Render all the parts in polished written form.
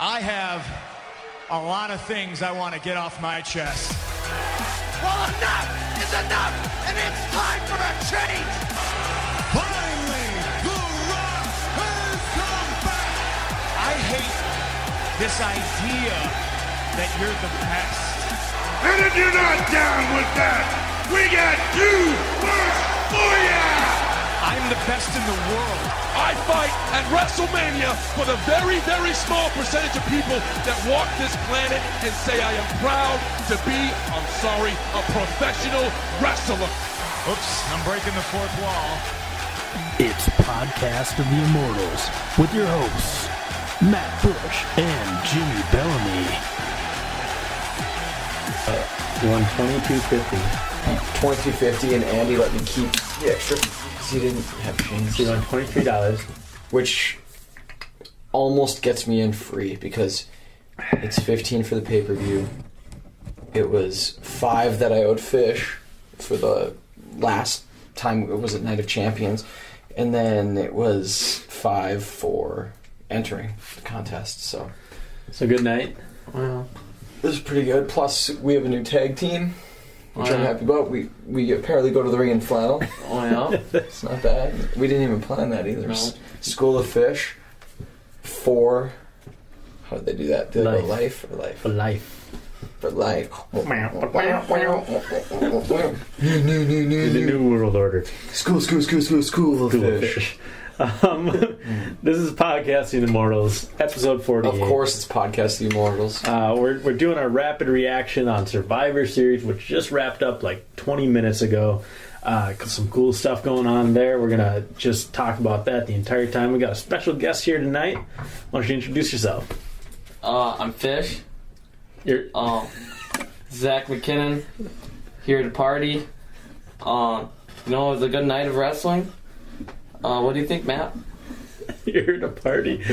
I have a lot of things I want to get off my chest. Well, enough is enough, and it's time for a change. Finally, The Rock has come back. I hate this idea that you're the best. And if you're not down with that, we got two words for ya! I'm the best in the world. I fight at WrestleMania for the very, very small percentage of people that walk this planet and say I am proud to be, I'm sorry, a professional wrestler. Oops, I'm breaking the fourth wall. It's Podcast of the Immortals with your hosts, Matt Bush and Jimmy Bellamy. You won $22.50. $22.50, and Andy let me keep the extra because he didn't have change. So you won $23. Which almost gets me in free because it's $15 for the pay-per-view. It was $5 that I owed Fish for the last time it was at Night of Champions, and then it was $5 for entering the contest. So good night. Well, this is pretty good. Plus, we have a new tag team, which I'm happy about. We apparently go to the ring in flannel. Oh yeah, it's not bad. We didn't even plan that either. No. School of Fish. 4. How did they do that? Did they go life or life? for life. For life. The New World Order. School of Fish. This is Podcasting Immortals, episode 48. Of course, it's Podcasting Immortals. We're doing our rapid reaction on Survivor Series, which just wrapped up like 20 minutes ago. Some cool stuff going on there. We're gonna just talk about that the entire time. We got a special guest here tonight. Why don't you introduce yourself? I'm Fish. You're Zach McKinnon, here to party. It was a good night of wrestling. What do you think, Matt? You're here to party.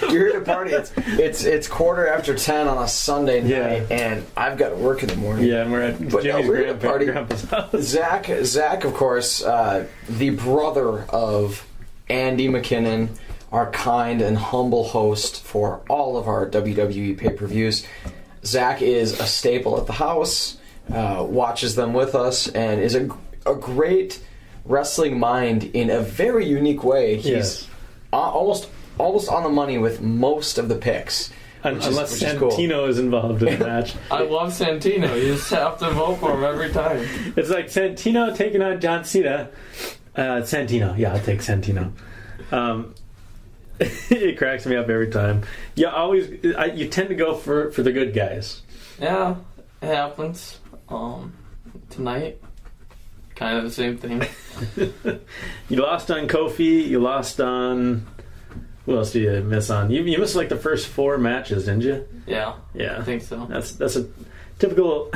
You're here to party. It's 10:15 on a Sunday night, and I've got to work in the morning. Yeah, and we're at Jimmy's grandpa's house. Zach, of course, the brother of Andy McKinnon, our kind and humble host for all of our WWE pay-per-views. Zach is a staple at the house, watches them with us, and is a great wrestling mind in a very unique way. He's almost on the money with most of the picks. Unless Santino is involved in the match. I love Santino. You just have to vote for him every time. It's like Santino taking on John Cena. Santino. Yeah, I'll take Santino. It cracks me up every time. You tend to go for the good guys. Yeah, it happens. Tonight, kind of the same thing. You lost on Kofi. You lost on... Who else did you miss on? You missed like the first 4 matches, didn't you? Yeah, I think so. That's a typical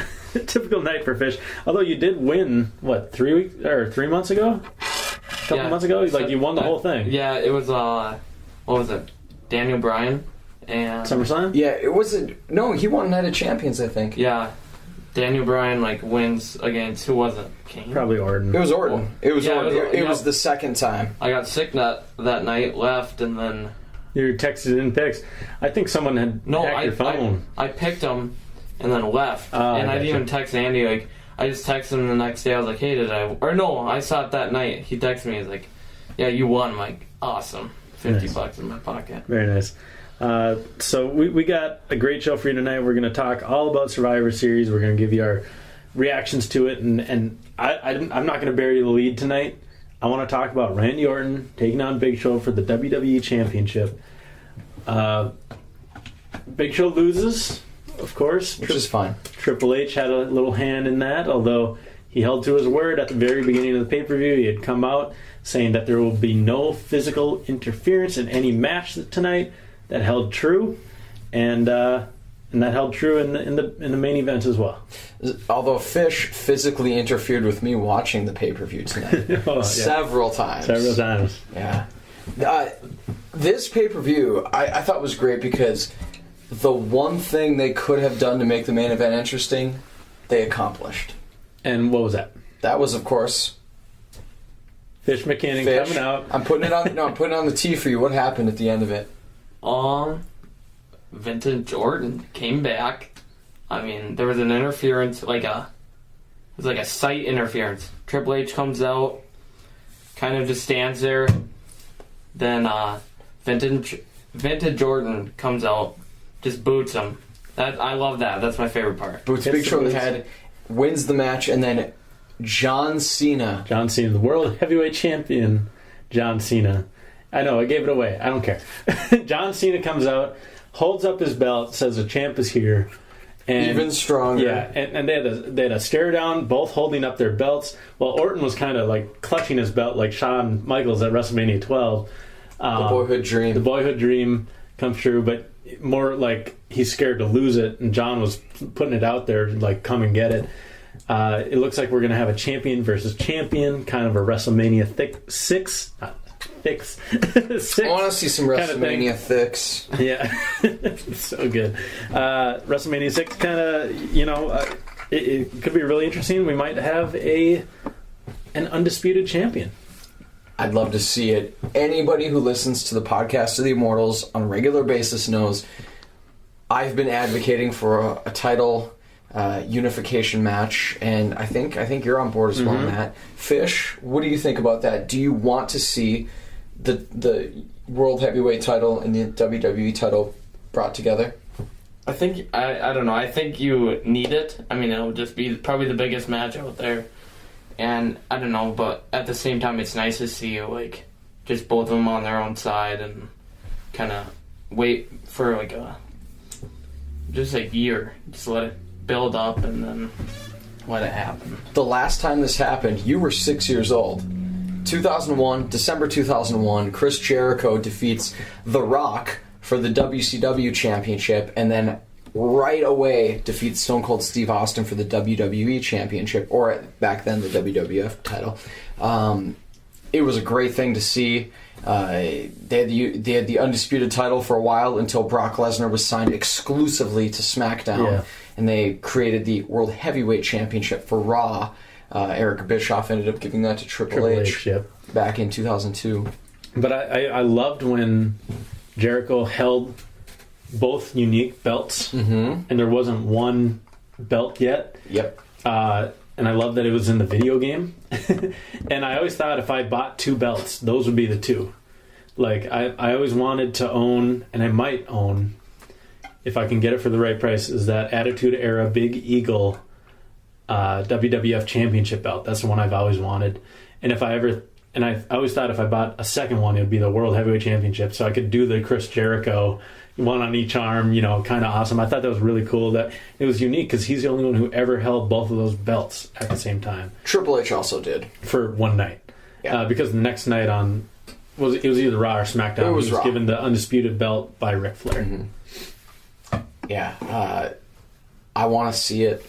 night for Fish. Although you did win 3 months ago? A couple months ago? Like you won the whole thing. Yeah, it was what was it? Daniel Bryan and SummerSlam? Yeah, it wasn't. No, he won Night of Champions, I think. Yeah, Daniel Bryan wins against, who was it? Kane? Probably Orton. It was Orton. It was Orton. Was the second time. I got sick that night, left, and then you texted in picks. I think someone had hacked your phone. I picked him and then left, and I didn't even text Andy. Like, I just texted him the next day. I was like, "Hey, did I?" Or no, I saw it that night. He texted me. He's like, "Yeah, you won." I'm like, "Awesome, $50 in my pocket." Very nice. So we got a great show for you tonight. We're going to talk all about Survivor Series. We're going to give you our reactions to it, and I'm not going to bury the lead tonight. I want to talk about Randy Orton taking on Big Show for the WWE Championship. Big Show loses, of course, which is fine. Triple H had a little hand in that, although he held to his word at the very beginning of the pay-per-view. He had come out saying that there will be no physical interference in any match tonight. That held true, and that held true in the main event as well. Although Fish physically interfered with me watching the pay-per-view tonight several times. Yeah. This pay-per-view I thought was great because the one thing they could have done to make the main event interesting, they accomplished. And what was that? That was, of course, Fish McKinnon coming out. I'm putting it on the tee for you. What happened at the end of it? Vintage Orton came back. I mean, there was an interference, it was like a sight interference. Triple H comes out, kind of just stands there. Then Vintage Orton comes out, just boots him. I love that. That's my favorite part. Boots Big Show in the head, wins the match, and then John Cena, the World Heavyweight Champion, John Cena. I know, I gave it away. I don't care. John Cena comes out, holds up his belt, says the champ is here. And, even stronger. Yeah, and they had a stare down, both holding up their belts, while Orton was kind of like clutching his belt like Shawn Michaels at WrestleMania 12. The boyhood dream. The boyhood dream comes true, but more like he's scared to lose it, and John was putting it out there, like, come and get it. It looks like we're going to have a champion versus champion, kind of a WrestleMania six. I want to see some WrestleMania thicks. Yeah, so good. WrestleMania 6 kind of, it could be really interesting. We might have an undisputed champion. I'd love to see it. Anybody who listens to the podcast of the Immortals on a regular basis knows I've been advocating for a title unification match, and I think you're on board as well on that. Fish, what do you think about that? Do you want to see the World Heavyweight title and the WWE title brought together? I think, I don't know, I think you need it. I mean, it'll just be probably the biggest match out there. And I don't know, but at the same time, it's nice to see, like, just both of them on their own side and kind of wait for, like, just a year. Just let it build up and then let it happen. The last time this happened, you were 6 years old. 2001, December 2001, Chris Jericho defeats The Rock for the WCW Championship, and then right away defeats Stone Cold Steve Austin for the WWE Championship, or back then the WWF title. It was a great thing to see. They had the undisputed title for a while until Brock Lesnar was signed exclusively to SmackDown, and they created the World Heavyweight Championship for Raw. Eric Bischoff ended up giving that to Triple H back in 2002. But I loved when Jericho held both unique belts, and there wasn't one belt yet. Yep. And I love that it was in the video game. And I always thought if I bought two belts, those would be the two. Like, I always wanted to own, and I might own, if I can get it for the right price, is that Attitude Era Big Eagle WWF Championship belt. That's the one I've always wanted. And I always thought if I bought a second one, it would be the World Heavyweight Championship, so I could do the Chris Jericho, one on each arm, kind of awesome. I thought that was really cool. That it was unique because he's the only one who ever held both of those belts at the same time. Triple H also did for one night, because the next night it was either Raw or SmackDown. It was he was Raw. given the undisputed belt by Ric Flair. Yeah, I want to see it,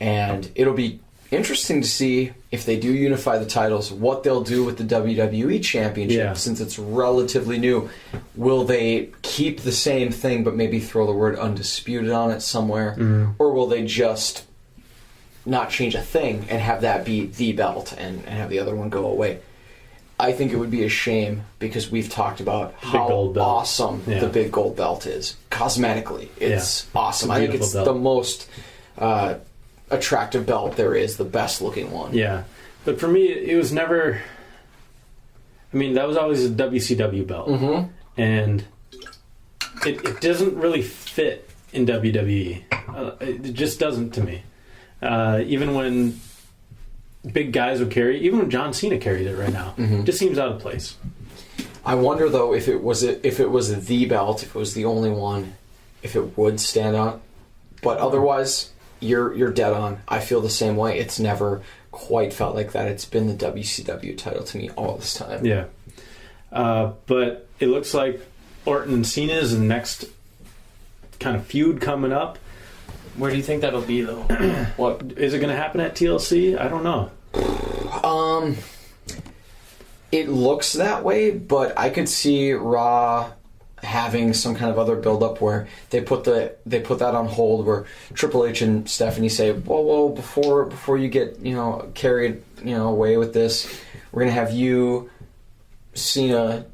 and it'll be interesting to see if they do unify the titles, what they'll do with the WWE Championship, since it's relatively new. Will they keep the same thing but maybe throw the word undisputed on it somewhere? Or will they just not change a thing and have that be the belt and have the other one go away? I think it would be a shame because we've talked about how awesome the big gold belt is. Cosmetically, it's awesome. I think it's the most attractive belt there is, the best looking one. Yeah, but for me, it was never. I mean, that was always a WCW belt, and it doesn't really fit in WWE. It just doesn't to me. Even when big guys would carry, even when John Cena carried it right now, it just seems out of place. I wonder though if it was the belt, if it was the only one, if it would stand out. But otherwise, you're dead on. I feel the same way. It's never quite felt like that. It's been the WCW title to me all this time. Yeah. But it looks like Orton and Cena is the next kind of feud coming up. Where do you think that'll be, though? What is it going to happen at TLC? I don't know. It looks that way, but I could see Raw having some kind of other build-up where they put that on hold, where Triple H and Stephanie say, "Whoa, before you get carried away with this, we're gonna have you, Cena,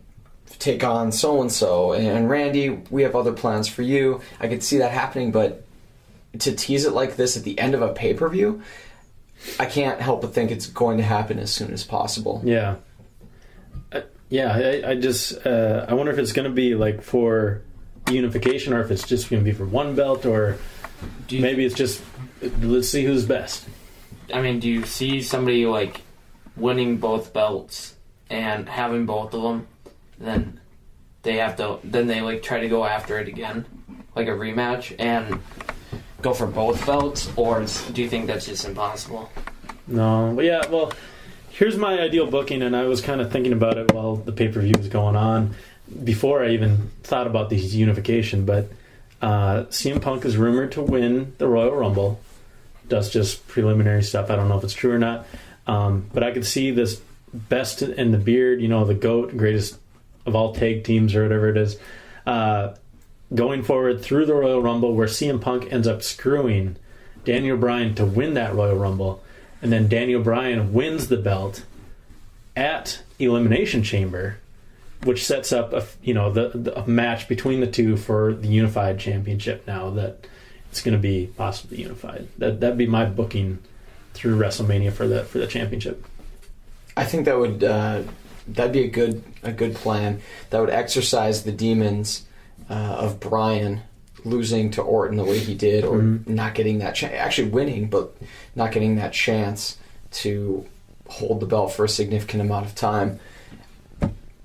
take on so-and-so, and Randy, we have other plans for you. I could see that happening, but to tease it like this at the end of a pay-per-view, I can't help but think it's going to happen as soon as possible. Yeah. I just I wonder if it's going to be like for unification, or if it's just going to be for one belt, or maybe it's just let's see who's best. I mean, do you see somebody like winning both belts and having both of them, then they like try to go after it again, like a rematch, and go for both belts, or do you think that's just impossible? No, but yeah, well, here's my ideal booking, and I was kind of thinking about it while the pay-per-view was going on, before I even thought about these unification, but CM Punk is rumored to win the Royal Rumble. That's just preliminary stuff. I don't know if it's true or not. But I could see this best in the beard, the GOAT, greatest of all tag teams or whatever it is, going forward through the Royal Rumble, where CM Punk ends up screwing Daniel Bryan to win that Royal Rumble. And then Daniel Bryan wins the belt at Elimination Chamber, which sets up a match between the two for the Unified Championship now that it's going to be possibly unified. That'd be my booking through WrestleMania for the championship. I think that would that'd be a good plan. That would exercise the demons of Bryan losing to Orton the way he did, or not getting that chance, actually winning, but not getting that chance to hold the belt for a significant amount of time.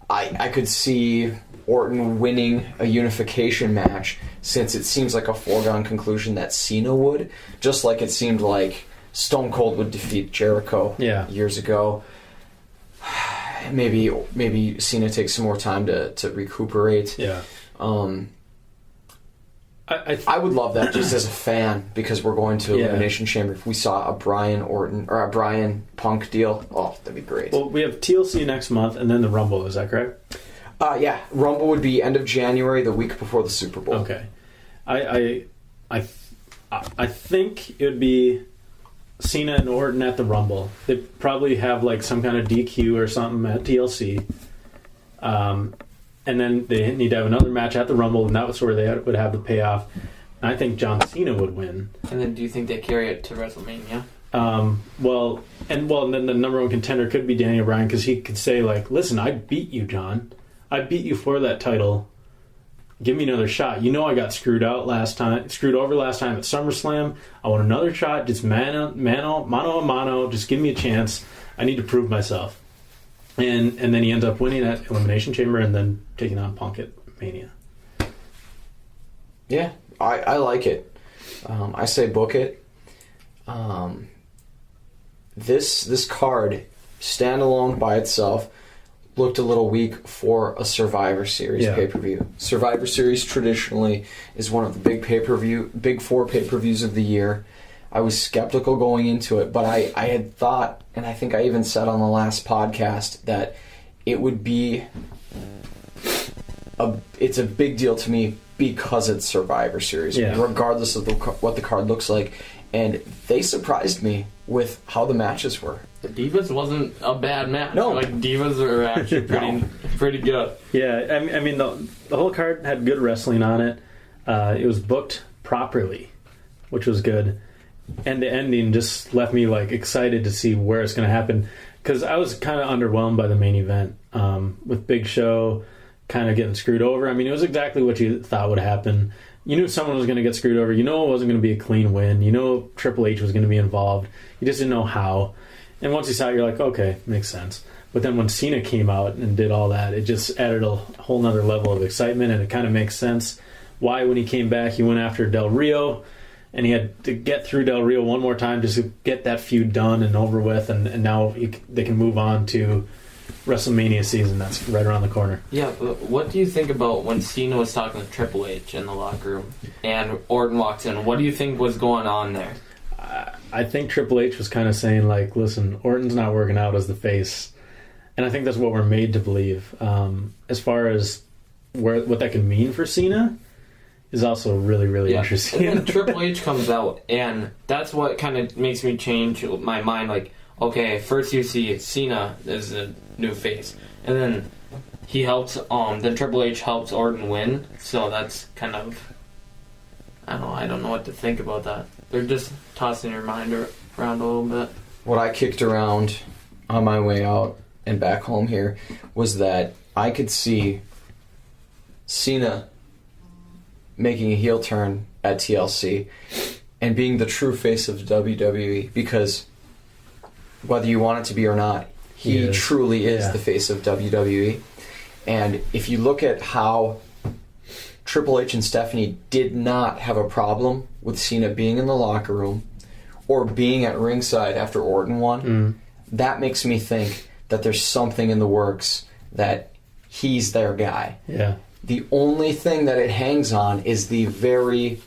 I could see Orton winning a unification match, since it seems like a foregone conclusion that Cena would, just like it seemed like Stone Cold would defeat Jericho years ago. Maybe Cena takes some more time to recuperate. Yeah. I would love that just as a fan, because we're going to Elimination Chamber. If we saw a Bryan Orton or a Bryan Punk deal, that'd be great. Well, we have TLC next month, and then the Rumble. Is that correct? Yeah. Rumble would be end of January, the week before the Super Bowl. Okay. I think it would be Cena and Orton at the Rumble. They'd probably have like some kind of DQ or something at TLC. And then they need to have another match at the Rumble, and that was where they would have the payoff. And I think John Cena would win. And then do you think they carry it to WrestleMania? And then the number one contender could be Daniel Bryan, because he could say, like, listen, I beat you, John. I beat you for that title. Give me another shot. I got screwed over last time at SummerSlam. I want another shot. Just mano a mano. Just give me a chance. I need to prove myself. And then he ends up winning at Elimination Chamber and then taking on Punk at Mania. Yeah, I like it. I say book it. This card, standalone by itself, looked a little weak for a Survivor Series pay-per-view. Survivor Series traditionally is one of the big four pay-per-views of the year. I was skeptical going into it, but I had thought, and I think I even said on the last podcast, that it would be it's a big deal to me because it's Survivor Series, regardless of what the card looks like. And they surprised me with how the matches were. The Divas wasn't a bad match. No. Like, Divas are actually pretty good. Yeah, I mean, the whole card had good wrestling on it. It was booked properly, which was good. And the ending just left me like excited to see where it's going to happen, because I was kind of underwhelmed by the main event with Big Show kind of getting screwed over. I mean, it was exactly what you thought would happen. You knew someone was going to get screwed over. You know it wasn't going to be a clean win. You know Triple H was going to be involved. You just didn't know how. And once you saw it, you're like, okay, makes sense. But then when Cena came out and did all that, it just added a whole nother level of excitement, and it kind of makes sense why when he came back he went after Del Rio. And he had to get through Del Rio one more time just to get that feud done and over with. And now they can move on to WrestleMania season. That's right around the corner. Yeah, but what do you think about when Cena was talking to Triple H in the locker room and Orton walks in? What do you think was going on there? I think Triple H was kind of saying, like, listen, Orton's not working out as the face. And I think that's what we're made to believe. As far as what that can mean for Cena is also really, really interesting. And then Triple H comes out, and that's what kind of makes me change my mind. Like, okay, first you see Cena as a new face, and then he helps. Then Triple H helps Orton win. So that's kind of, I don't know what to think about that. They're just tossing your mind around a little bit. What I kicked around on my way out and back home here was that I could see Cena making a heel turn at TLC and being the true face of WWE, because whether you want it to be or not, he truly is the face of WWE. And if you look at how Triple H and Stephanie did not have a problem with Cena being in the locker room or being at ringside after Orton won, that makes me think that there's something in the works that he's their guy. Yeah. The only thing that it hangs on is the very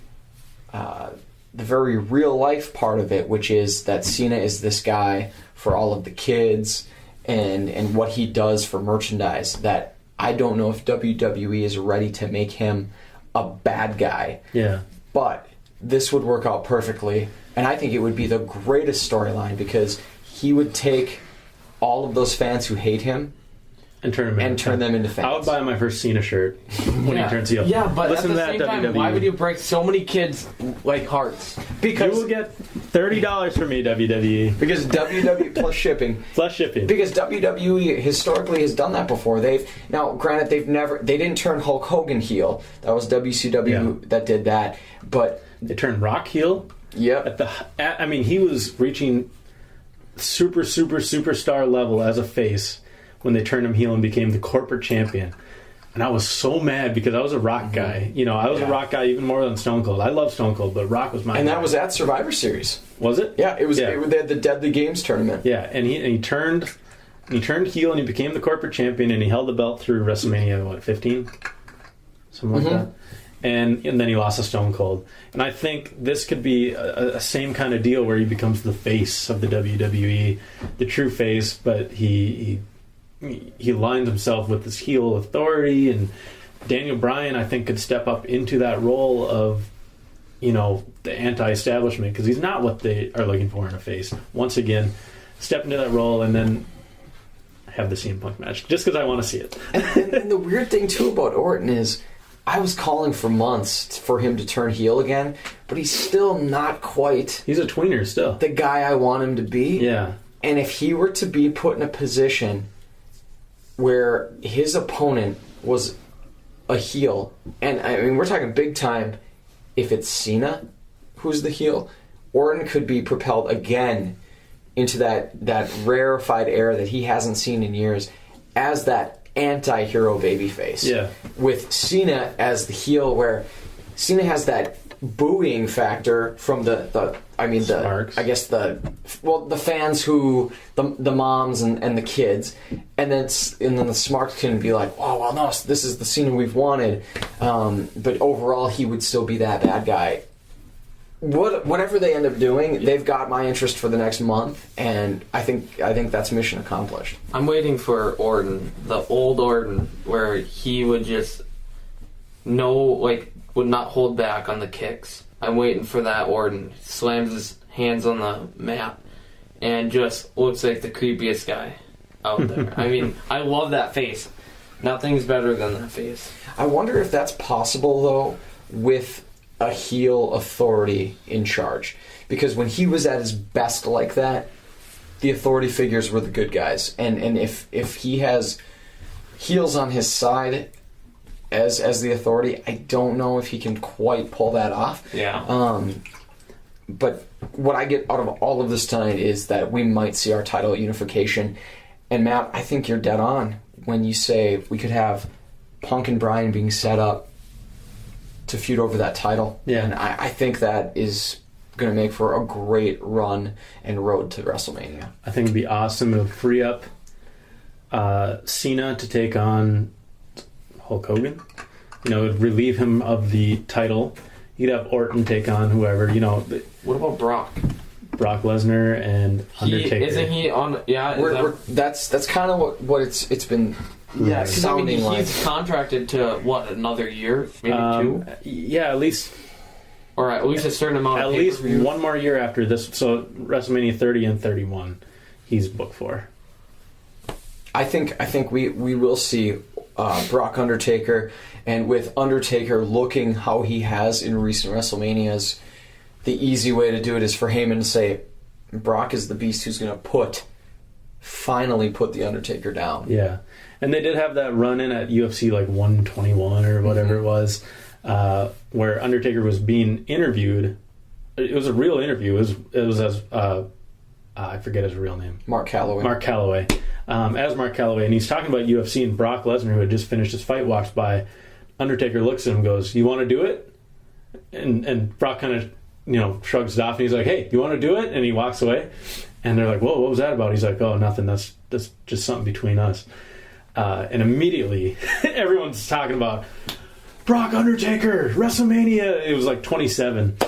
real life part of it, which is that Cena is this guy for all of the kids and what he does for merchandise, that I don't know if WWE is ready to make him a bad guy. Yeah. But this would work out perfectly, and I think it would be the greatest storyline, because he would take all of those fans who hate him and turn them into fans. I would buy my first Cena shirt when he turns heel. Yeah, but listen at the to same that, time, WWE. why would you break so many kids' hearts? Because you will get $30 from me, WWE. Because WWE plus shipping. Plus shipping. Because WWE historically has done that before. Granted, they didn't turn Hulk Hogan heel. That was WCW that did that. But they turned Rock heel. Yep. He was reaching superstar level as a face when they turned him heel and became the corporate champion. And I was so mad because I was a Rock guy. I was a Rock guy even more than Stone Cold. I love Stone Cold, but Rock was my guy. That was at Survivor Series. Was it? Yeah, it was. They had the Deadly Games tournament. Yeah, and he turned heel and he became the corporate champion, and he held the belt through WrestleMania 15, something like that. And then he lost to Stone Cold. And I think this could be a same kind of deal where he becomes the face of the WWE, the true face, but he lines himself with this heel authority. And Daniel Bryan, I think, could step up into that role of, the anti-establishment, because he's not what they are looking for in a face. Once again, step into that role and then have the CM Punk match, just because I want to see it. and the weird thing, too, about Orton is I was calling for months for him to turn heel again, but he's still not quite... He's a tweener still. ...the guy I want him to be. Yeah. And if he were to be put in a position where his opponent was a heel, and we're talking big time, if it's Cena who's the heel, Orton could be propelled again into that rarefied era that he hasn't seen in years as that anti-hero babyface. Yeah. With Cena as the heel, where Cena has that booing factor from the fans who the moms and the kids, and then the Smarks can be like, oh well, no, this is the Cena we've wanted, but overall he would still be that bad guy. Whatever they end up doing, they've got my interest for the next month, and I think that's mission accomplished. I'm waiting for Orton, the old Orton, where he would just would not hold back on the kicks. I'm waiting for that Orton. Slams his hands on the map and just looks like the creepiest guy out there. I love that face. Nothing's better than that face. I wonder if that's possible, though, with a heel authority in charge. Because when he was at his best like that, the authority figures were the good guys. And if he has heels on his side as the authority, I don't know if he can quite pull that off. Yeah. But what I get out of all of this tonight is that we might see our title unification. And Matt, I think you're dead on when you say we could have Punk and Bryan being set up to feud over that title. Yeah. And I think that is going to make for a great run and road to WrestleMania. I think it'd be awesome. It would free up Cena to take on Hulk Hogan. It would relieve him of the title. You'd have Orton take on whoever. What about Brock? Brock Lesnar and Undertaker. Isn't he on? Yeah. That's kind of what it's been. Yeah, sounding like. He's contracted to another year, maybe 2. Yeah, at least, or at least a certain amount. At least one more year after this. So WrestleMania 30 and 31, he's booked for. I think we will see Brock Undertaker, and with Undertaker looking how he has in recent WrestleManias, the easy way to do it is for Heyman to say, Brock is the beast who's going to finally put the Undertaker down. Yeah. And they did have that run-in at UFC like 121 or whatever it was, where Undertaker was being interviewed. It was a real interview. It was as I forget his real name. Mark Calloway. As Mark Calloway, and he's talking about UFC, and Brock Lesnar, who had just finished his fight, walks by. Undertaker looks at him and goes, "You want to do it?" And Brock kind of shrugs it off, and he's like, "Hey, you want to do it?" And he walks away. And they're like, "Whoa, what was that about?" He's like, "Oh, nothing. That's just something between us." And immediately, everyone's talking about Brock Undertaker, WrestleMania. It was like 27.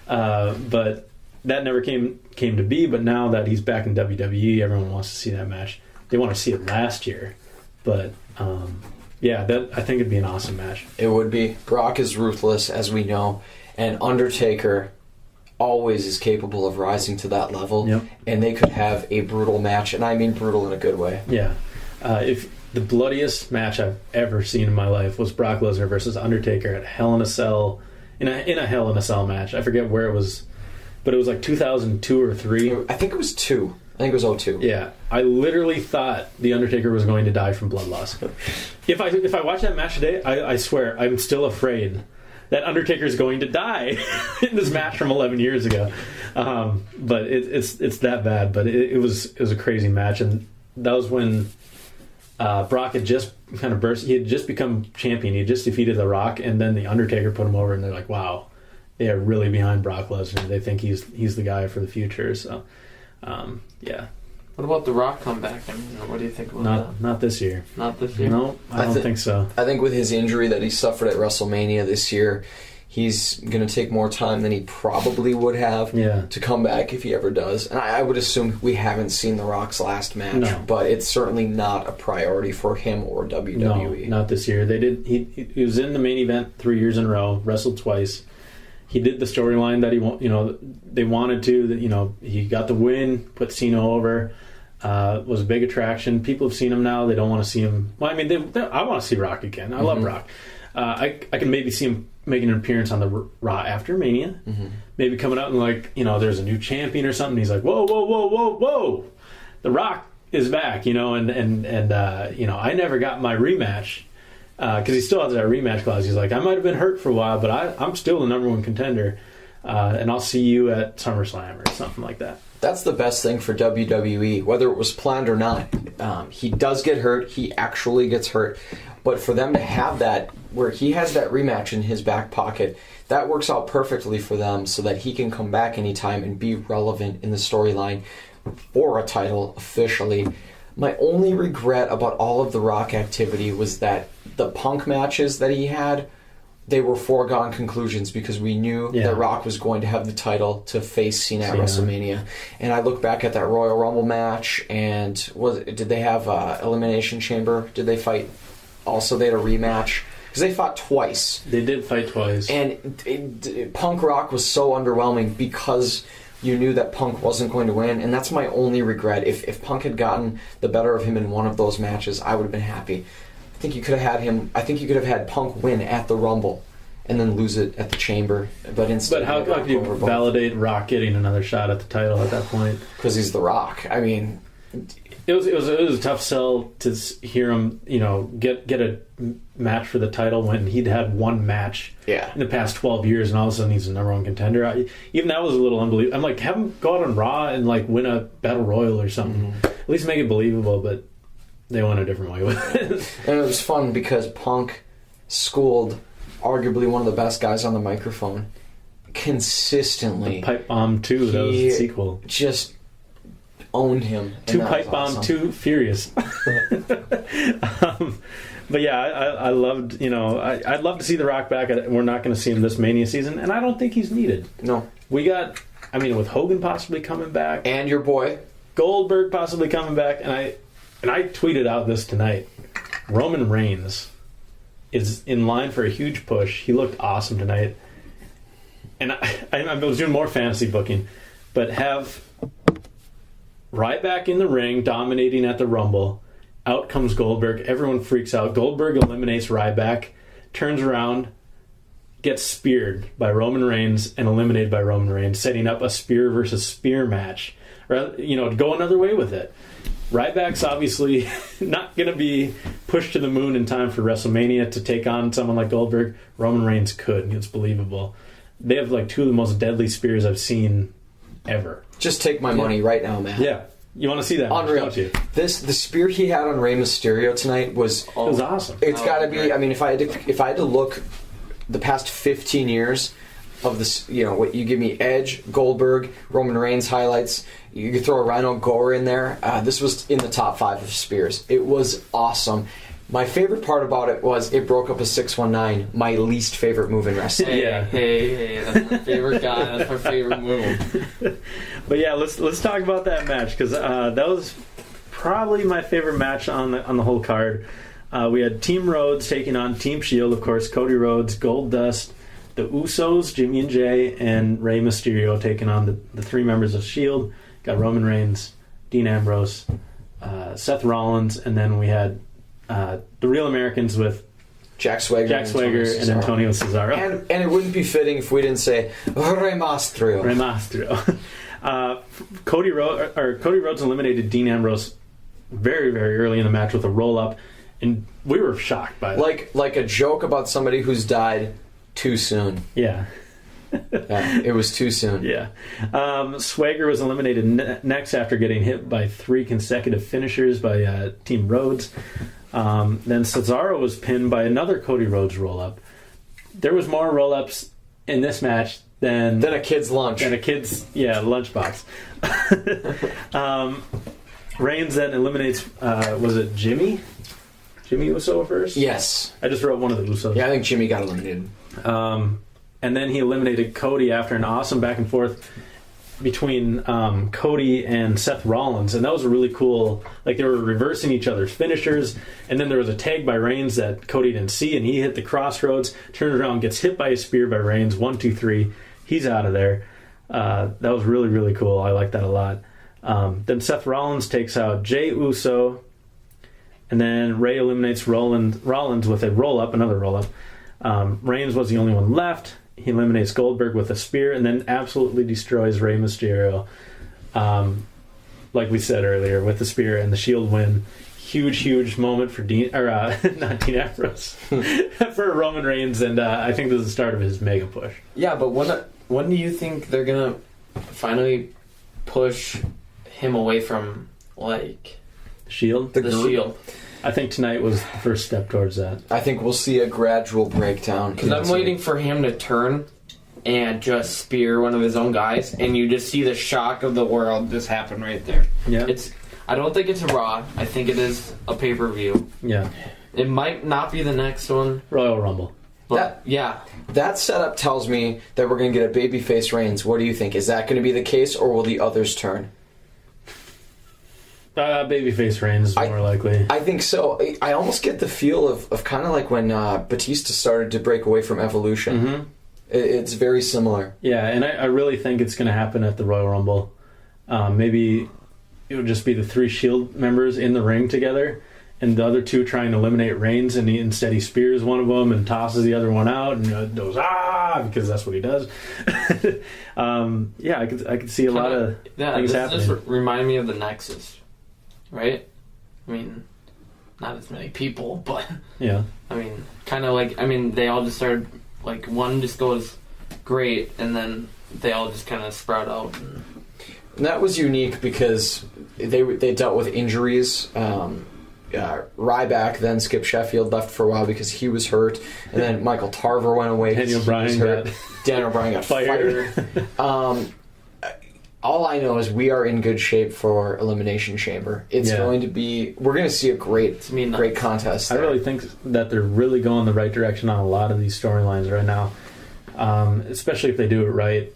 But that never came to be. But now that he's back in WWE, everyone wants to see that match. They want to see it last year. But, that I think it'd be an awesome match. It would be. Brock is ruthless, as we know. And Undertaker always is capable of rising to that level. Yep. And they could have a brutal match. And I mean brutal in a good way. Yeah. If the bloodiest match I've ever seen in my life was Brock Lesnar versus Undertaker at Hell in a Cell, in a Hell in a Cell match. I forget where it was, but it was like 2002 or 3. I think it was 2. I think it was 02. Yeah, I literally thought the Undertaker was going to die from blood loss. If I watch that match today, I swear I'm still afraid that Undertaker is going to die in this match from 11 years ago. But it's that bad. But it was a crazy match, and that was when Brock had just kind of burst. He had just become champion. He had just defeated The Rock, and then the Undertaker put him over, and they're like, "Wow, they are really behind Brock Lesnar. They think he's the guy for the future." So, yeah. What about The Rock comeback? I mean, what do you think about that? Not this year. Not this year? No, I don't think so. I think with his injury that he suffered at WrestleMania this year, he's going to take more time than he probably would have to come back if he ever does. And I would assume we haven't seen The Rock's last match, but it's certainly not a priority for him or WWE. No, not this year. They did. He was in the main event 3 years in a row, wrestled twice. He did the storyline that they wanted to. That he got the win, put Cena over. Was a big attraction. People have seen him now. They don't want to see him. Well, I mean, I want to see Rock again. I love Rock. I can maybe see him making an appearance on the Raw after Mania. Maybe coming out and there's a new champion or something. He's like, whoa, The Rock is back. And I never got my rematch because he still has that rematch clause. He's like, I might have been hurt for a while, but I'm still the number one contender, and I'll see you at SummerSlam or something like that. That's the best thing for WWE, whether it was planned or not. He does get hurt. He actually gets hurt. But for them to have that, where he has that rematch in his back pocket, that works out perfectly for them so that he can come back anytime and be relevant in the storyline for a title officially. My only regret about all of the Rock activity was that the Punk matches that he had, they were foregone conclusions because we knew that Rock was going to have the title to face Cena at WrestleMania. And I look back at that Royal Rumble match, and did they have Elimination Chamber? Did they fight? Also, they had a rematch because they fought twice. They did fight twice. And Punk Rock was so underwhelming because you knew that Punk wasn't going to win, and that's my only regret. If Punk had gotten the better of him in one of those matches, I would have been happy. I think you could have had Punk win at the Rumble and then lose it at the Chamber. But instead, how could you validate Rock getting another shot at the title at that point? Because he's The Rock. I mean, it was a tough sell to hear him, get a match for the title when he'd had one match in the past 12 years, and all of a sudden he's the number one contender. Even that was a little unbelievable. I'm like, have him go out on Raw and win a Battle Royal or something. At least make it believable, but they went a different way with it. And it was fun because Punk schooled arguably one of the best guys on the microphone consistently. The Pipe Bomb 2, that was the sequel. Just owned him. 2 Pipe Bomb 2 Furious. But yeah, I loved, I'd love to see The Rock back. We're not going to see him this Mania season, and I don't think he's needed. No. We got, with Hogan possibly coming back. And your boy. Goldberg possibly coming back, and I tweeted out this tonight. Roman Reigns is in line for a huge push. He looked awesome tonight. And I was doing more fantasy booking, but have Ryback in the ring dominating at the Rumble, Out comes Goldberg. Everyone freaks out. Goldberg eliminates Ryback, turns around, gets speared by Roman Reigns and eliminated by Roman Reigns, setting up a spear versus spear match. Go another way with it. Ryback's obviously not going to be pushed to the moon in time for WrestleMania to take on someone like Goldberg. Roman Reigns could. It's believable. They have like two of the most deadly spears I've seen ever. Just take my money right now, man. Yeah. You want to see that Unreal. Match, don't you? The spear he had on Rey Mysterio tonight was awesome. It's got to be. I mean, if I had to look the past 15 years of this, what you give me: Edge, Goldberg, Roman Reigns highlights. You could throw a Rhino Gore in there. This was in the top 5 of spears. It was awesome. My favorite part about it was it broke up a 619, my least favorite move in wrestling. Hey, that's my favorite guy. That's my favorite move. But yeah, let's talk about that match, because that was probably my favorite match on the whole card. We had Team Rhodes taking on Team Shield, of course, Cody Rhodes, Goldust, the Usos, Jimmy and Jay, and Rey Mysterio taking on the 3 members of Shield. Got Roman Reigns, Dean Ambrose, Seth Rollins, and then we had the Real Americans with Jack Swagger and Antonio Cesaro. And it wouldn't be fitting if we didn't say Rey Mysterio. Cody Rhodes eliminated Dean Ambrose very, very early in the match with a roll-up, and we were shocked by that. Like a joke about somebody who's died too soon. Yeah. Yeah, it was too soon. Yeah. Swagger was eliminated next after getting hit by 3 consecutive finishers by Team Rhodes. Then Cesaro was pinned by another Cody Rhodes roll-up. There was more roll-ups in this match than a kid's lunch. Than a kid's, lunchbox. Reigns then eliminates, was it Jimmy? Jimmy Uso first? Yes. I just wrote one of the Usos. Yeah, I think Jimmy got eliminated. And then he eliminated Cody after an awesome back and forth between Cody and Seth Rollins, and that was a really cool. Like, they were reversing each other's finishers, and then there was a tag by Reigns that Cody didn't see, and he hit the crossroads, turned around, gets hit by a spear by Reigns. 1, 2, 3, he's out of there. That was really, really cool. I like that a lot. Then Seth Rollins takes out Jey Uso, and then Rey eliminates Rollins with a roll-up, another roll-up. Reigns was the only one left. He eliminates Goldberg with a spear, and then absolutely destroys Rey Mysterio, like we said earlier, with the spear and the Shield win. Huge moment for not Dean Ambrose, for Roman Reigns, and I think this is the start of his mega push. Yeah, but when do you think they're gonna finally push him away from Shield? The Shield. I think tonight was the first step towards that. I think we'll see a gradual breakdown. Because I'm waiting for him to turn and just spear one of his own guys, and you just see the shock of the world just happen right there. Yeah. I don't think it's a Raw. I think it is a pay-per-view. Yeah. It might not be the next one. Royal Rumble. But, That setup tells me that we're going to get a babyface Reigns. What do you think? Is that going to be the case, or will the others turn? Babyface Reigns is more likely. I think so. I almost get the feel of kind of like when Batista started to break away from Evolution. Mm-hmm. It's very similar. Yeah, and I really think it's going to happen at the Royal Rumble. Maybe it would just be the 3 Shield members in the ring together, and the other 2 trying to eliminate Reigns, and instead he spears one of them and tosses the other one out, and goes, because that's what he does. I could see a lot of things happening. This reminded me of the Nexus. Right? I mean, not as many people, but... Yeah. I mean, kind of they all just started, one just goes great, and then they all just kind of sprout out. And that was unique because they dealt with injuries. Ryback, then Skip Sheffield, left for a while because he was hurt, and then Michael Tarver went away. Daniel Bryan got fired. All I know is we are in good shape for Elimination Chamber. It's going to be... We're going to see a great contest there. I really think that they're really going the right direction on a lot of these storylines right now. Especially if they do it right.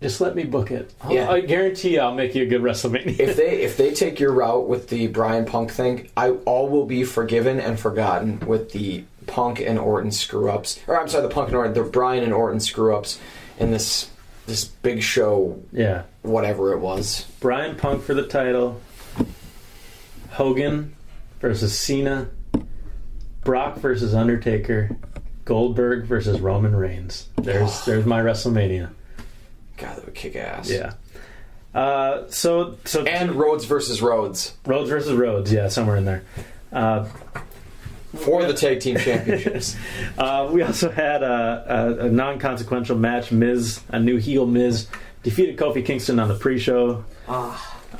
Just let me book it. I guarantee I'll make you a good WrestleMania. If they take your route with the Bryan Punk thing, all will be forgiven and forgotten with the Punk and Orton screw-ups. Or, I'm sorry, the Bryan and Orton screw-ups in this big show, whatever it was. Bryan Punk for the title, Hogan versus Cena, Brock versus Undertaker, Goldberg versus Roman Reigns. There's my WrestleMania. God, that would kick ass. Yeah. So and Rhodes versus Rhodes. Rhodes versus Rhodes, yeah, somewhere in there. For the tag team championships. We also had a non-consequential match. A new heel Miz, defeated Kofi Kingston on the pre-show.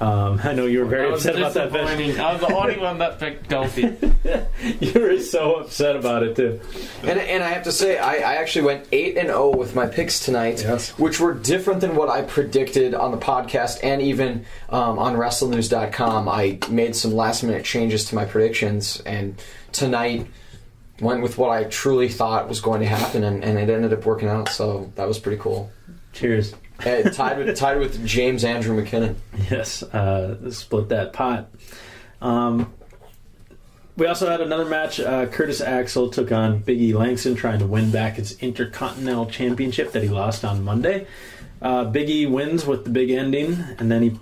I know you were very upset about that. I was the only one that picked Kofi. You were so upset about it too. And I have to say, I actually went 8-0 with my picks tonight, yes, which were different than what I predicted on the podcast and even on WrestleNews.com. I made some last-minute changes to my predictions, and tonight went with what I truly thought was going to happen, and it ended up working out. So that was pretty cool. Cheers. Tied with James Andrew McKinnon. Yes, split that pot. We also had another match. Curtis Axel took on Big E Langston, trying to win back his Intercontinental Championship that he lost on Monday. Big E wins with the big ending, and then he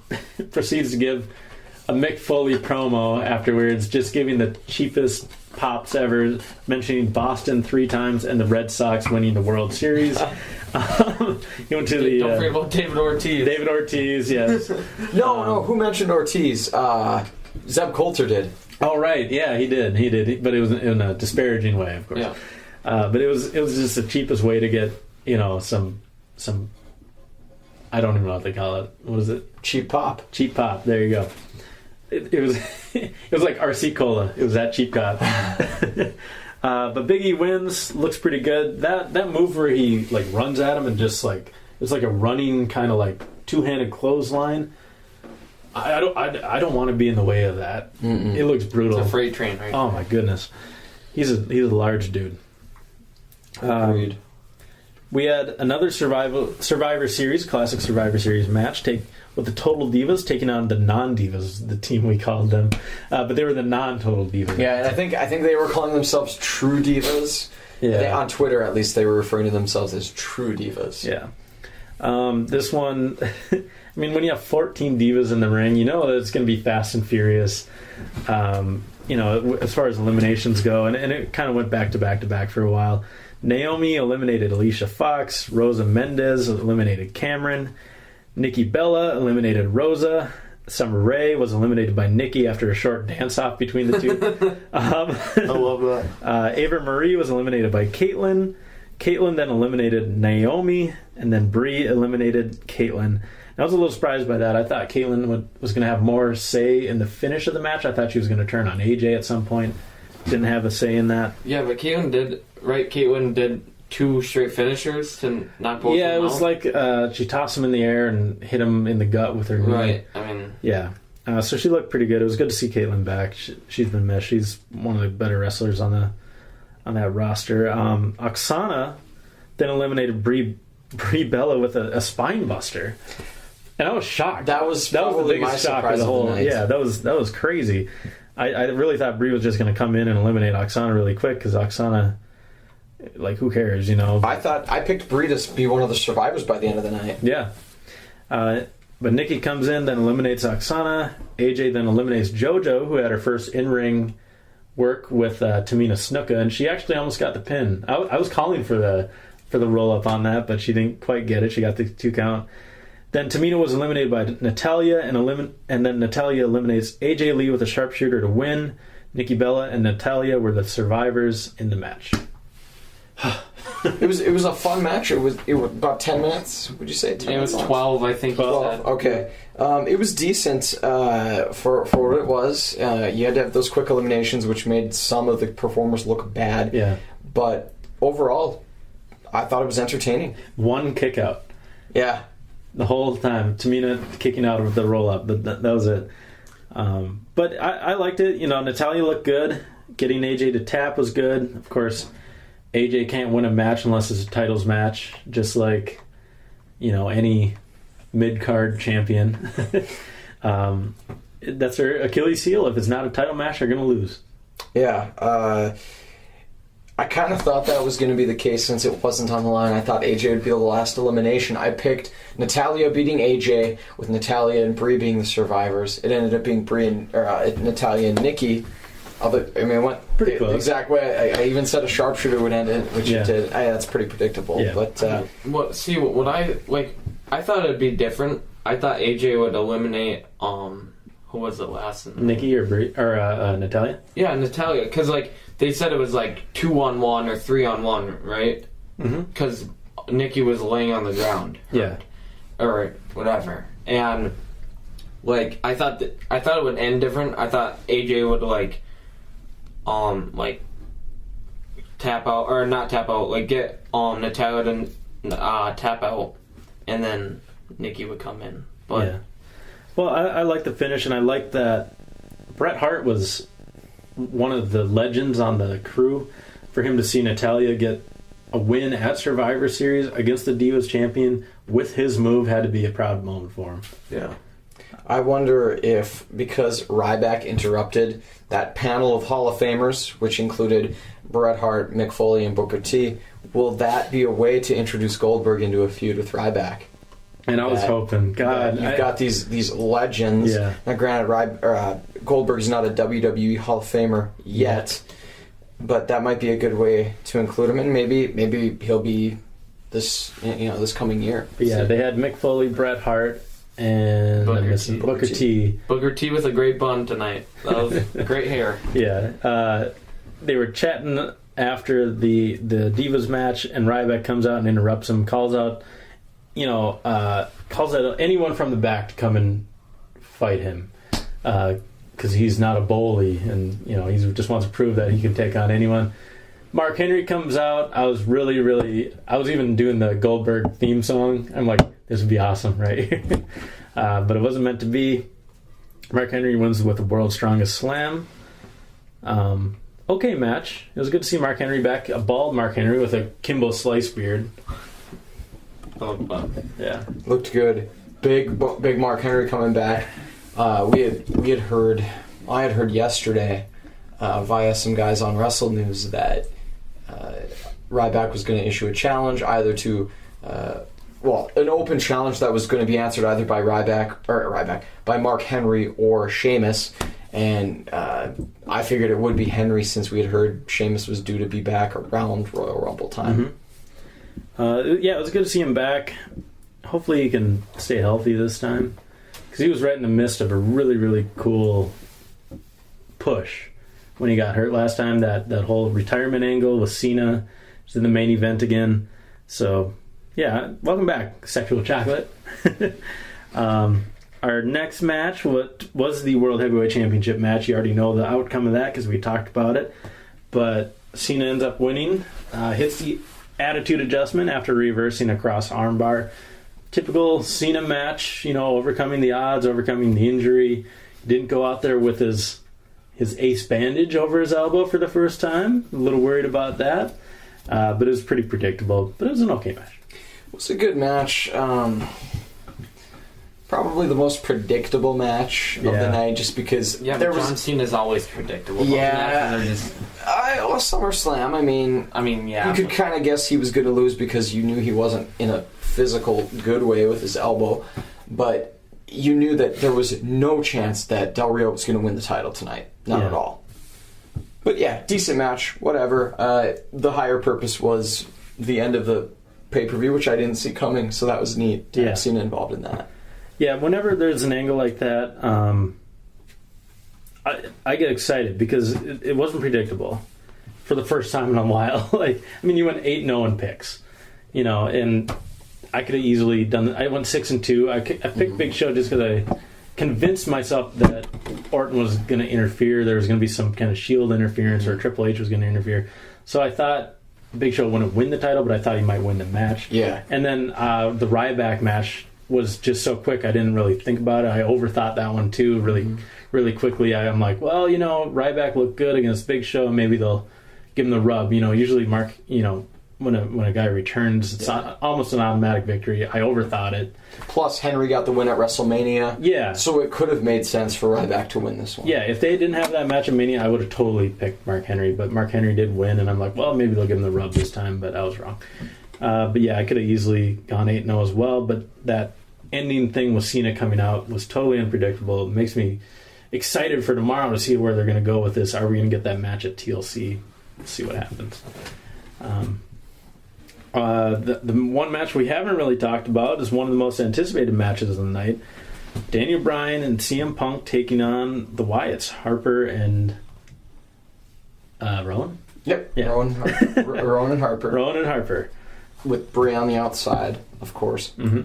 proceeds to give a Mick Foley promo afterwards, just giving the cheapest pops ever, mentioning Boston 3 times and the Red Sox winning the World Series. He went to the... Don't forget about David Ortiz. David Ortiz, yes. No, who mentioned Ortiz? Zeb Coulter did. Oh, right, yeah, he did, but it was in a disparaging way, of course. Yeah. But it was just the cheapest way to get, some I don't even know what they call it. What is it? Cheap pop. Cheap pop. There you go. It was it was like RC Cola. It was that cheap pop. But Big E wins. Looks pretty good. That move where he runs at him and just it's like a running kind of two-handed clothesline. I don't want to be in the way of that. Mm-mm. It looks brutal. It's a freight train, right? Oh my goodness. He's a large dude. Agreed. We had another Survivor Series, classic Survivor Series match with the Total Divas taking on the Non-Divas, the team we called them. But they were the non-Total Divas. Yeah, and I think they were calling themselves True Divas. Yeah. On Twitter, at least, they were referring to themselves as True Divas. Yeah. This one, I mean, when you have 14 divas in the ring, you know that it's going to be fast and furious. As far as eliminations go, and it kind of went back to back for a while. Naomi eliminated Alicia Fox. Rosa Mendez eliminated Cameron. Nikki Bella eliminated Rosa. Summer Rae was eliminated by Nikki after a short dance-off between the two. I love that. Ava Marie was eliminated by Caitlyn. Caitlyn then eliminated Naomi, and then Brie eliminated Caitlyn. I was a little surprised by that. I thought Caitlyn was going to have more say in the finish of the match. I thought she was going to turn on AJ at some point. Didn't have a say in that. Yeah, but Caitlyn did, right? Caitlyn did 2 straight finishers to knock both of them out. Yeah, it was like she tossed him in the air and hit him in the gut with her knee. Right, I mean... Yeah. So she looked pretty good. It was good to see Caitlyn back. She's been missed. She's one of the better wrestlers on that roster. Oksana then eliminated Brie Bella with a spine buster. And I was shocked. That was the biggest shock of the whole night. Yeah, that was crazy. I really thought Brie was just going to come in and eliminate Oksana really quick because Oksana, who cares, I picked Brie to be one of the survivors by the end of the night. Yeah. But Nikki comes in, then eliminates Oksana. AJ then eliminates JoJo, who had her first in-ring work with Tamina Snuka, and she actually almost got the pin. I was calling for the roll-up on that, but she didn't quite get it. She got the 2 count. Then Tamina was eliminated by Natalya, and then Natalya eliminates AJ Lee with a sharpshooter to win. Nikki Bella and Natalya were the survivors in the match. It was a fun match. It was about 10 minutes. Would you say 10 minutes? It was 12, I think. 12. Okay. It was decent for what it was. You had to have those quick eliminations, which made some of the performers look bad. Yeah. But overall, I thought it was entertaining. 1 kick out. Yeah. The whole time, Tamina kicking out of the roll-up, but that was it. But I liked it. Natalya looked good. Getting AJ to tap was good. Of course, AJ can't win a match unless it's a titles match, just like, any mid-card champion. That's her Achilles heel. If it's not a title match, they're going to lose. Yeah. I kind of thought that was going to be the case since it wasn't on the line. I thought AJ would be the last elimination. I picked Natalya beating AJ with Natalya and Brie being the survivors. It ended up being Natalya and Nikki. It went pretty the close. exact way. I even said a sharpshooter would end it, which it did. That's pretty predictable. Yeah. But what I like, I thought it'd be different. I thought AJ would eliminate who was it last? Nikki or Natalia? Yeah, Natalia, because like they said it was like 2-on-1 or 3-on-1, right? Because Nikki was laying on the ground. Yeah. Or whatever, and like I thought it would end different. I thought AJ would like tap out or not tap out, like get Natalia to tap out, and then Nikki would come in. But yeah. Well, I like the finish, and I like that Bret Hart was one of the legends on the crew. For him to see Natalia get a win at Survivor Series against the Divas champion with his move had to be a proud moment for him. Yeah. I wonder if, because Ryback interrupted that panel of Hall of Famers, which included Bret Hart, Mick Foley, and Booker T, will that be a way to introduce Goldberg into a feud with Ryback? And I was hoping, God, you've got these legends. Yeah. Now, granted, Goldberg's not a WWE Hall of Famer yet, but that might be a good way to include him, and maybe he'll be this coming year. But yeah, they had Mick Foley, Bret Hart, and Booker T. Booker T with a great bun tonight. That was great hair. Yeah, they were chatting after the Divas match, and Ryback comes out and interrupts him, calls out anyone from the back to come and fight him, because he's not a bully, and he just wants to prove that he can take on anyone. Mark Henry comes out. I was even doing the Goldberg theme song. I'm like, this would be awesome, right? But it wasn't meant to be. Mark Henry wins with the World's Strongest Slam. Okay match. It was good to see Mark Henry back. A bald Mark Henry with a Kimbo Slice beard. Yeah, looked good. Big Mark Henry coming back. I had heard yesterday via some guys on Wrestle News that Ryback was going to issue a challenge either to an open challenge that was going to be answered either by by Mark Henry or Sheamus, and I figured it would be Henry since we had heard Sheamus was due to be back around Royal Rumble time. It was good to see him back. Hopefully he can stay healthy this time, because he was right in the midst of a really, really cool push when he got hurt last time. That whole retirement angle with Cena is in the main event again. So, yeah, welcome back, Sexual Chocolate. Our next match was the World Heavyweight Championship match. You already know the outcome of that because we talked about it. But Cena ends up winning, hits the attitude adjustment after reversing a cross armbar. Typical Cena match, overcoming the odds, overcoming the injury. Didn't go out there with his ace bandage over his elbow for the first time. A little worried about that. But it was pretty predictable. But it was an okay match. It was a good match. Probably the most predictable match of the night, just because John Cena's always predictable. SummerSlam. You could kind of guess he was going to lose because you knew he wasn't in a physical good way with his elbow, but you knew that there was no chance that Del Rio was going to win the title tonight, not at all. But yeah, decent match, whatever. The higher purpose was the end of the pay-per-view, which I didn't see coming, so that was neat to have Cena involved in that. Yeah, whenever there's an angle like that, I get excited because it wasn't predictable for the first time in a while. You went 8-0 in picks, and I could have easily done that. I went 6-2. I picked Big Show just because I convinced myself that Orton was going to interfere. There was going to be some kind of Shield interference, or Triple H was going to interfere. So I thought Big Show wouldn't win the title, but I thought he might win the match. Yeah. And then the Ryback match was just so quick, I didn't really think about it. I overthought that one too, really quickly. I'm like, Ryback looked good against Big Show. Maybe they'll give him the rub. Usually Mark, when a guy returns, it's almost an automatic victory. I overthought it. Plus, Henry got the win at WrestleMania. Yeah. So it could have made sense for Ryback to win this one. Yeah, if they didn't have that match at Mania, I would have totally picked Mark Henry. But Mark Henry did win, and I'm like, well, maybe they'll give him the rub this time, but I was wrong. But yeah, I could have easily gone 8-0 as well, but that ending thing with Cena coming out was totally unpredictable. It makes me excited for tomorrow to see where they're going to go with this. Are we going to get that match at TLC? We'll see what happens. The one match we haven't really talked about is one of the most anticipated matches of the night. Daniel Bryan and CM Punk taking on the Wyatts, Harper and Rowan? Yep. Yeah. Rowan and Harper. Rowan and Harper. With Bray on the outside, of course. Mm-hmm.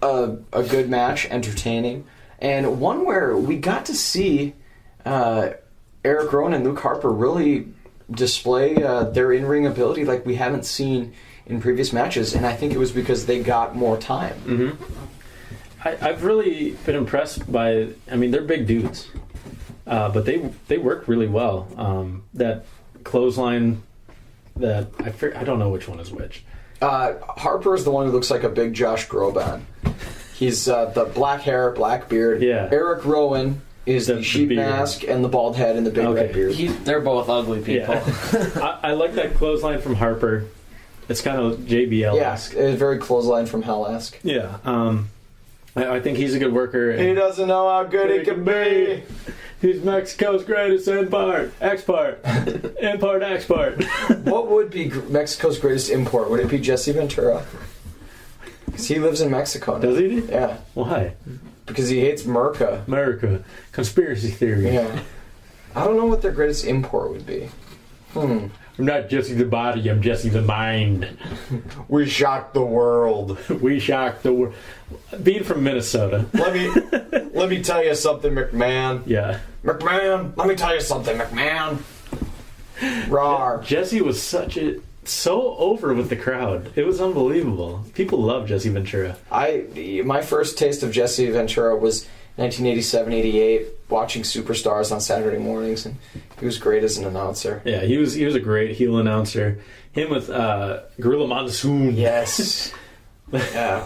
A good match, entertaining. And one where we got to see Eric Rowan and Luke Harper really display their in-ring ability like we haven't seen in previous matches. And I think it was because they got more time. Mm-hmm. I've really been impressed by... I mean, they're big dudes. But they work really well. That clothesline that... I don't know which one is which. Harper is the one who looks like a big Josh Groban. He's the black hair, black beard. Yeah. Eric Rowan is the sheep mask and the bald head and the big red beard. They're both ugly people. Yeah. I like that clothesline from Harper. It's kind of JBL-esque. Yeah, it's very clothesline from Hell-esque. Yeah. I think he's a good worker. He doesn't know how good he can be. He's Mexico's greatest import, export, import, export. What would be Mexico's greatest import? Would it be Jesse Ventura? Because he lives in Mexico now. Does he? Yeah. Why? Because he hates America. America. Conspiracy theory. Yeah. I don't know what their greatest import would be. I'm not Jesse the body, I'm Jesse the mind. We shocked the world. We shocked the world. Being from Minnesota. Let me tell you something, McMahon. Yeah. McMahon, let me tell you something, McMahon. Rawr. Jesse was so over with the crowd. It was unbelievable. People love Jesse Ventura. My first taste of Jesse Ventura was 1987-88, watching Superstars on Saturday mornings, and he was great as an announcer. Yeah, he was a great heel announcer. Him with Gorilla Monsoon. Yes. Yeah,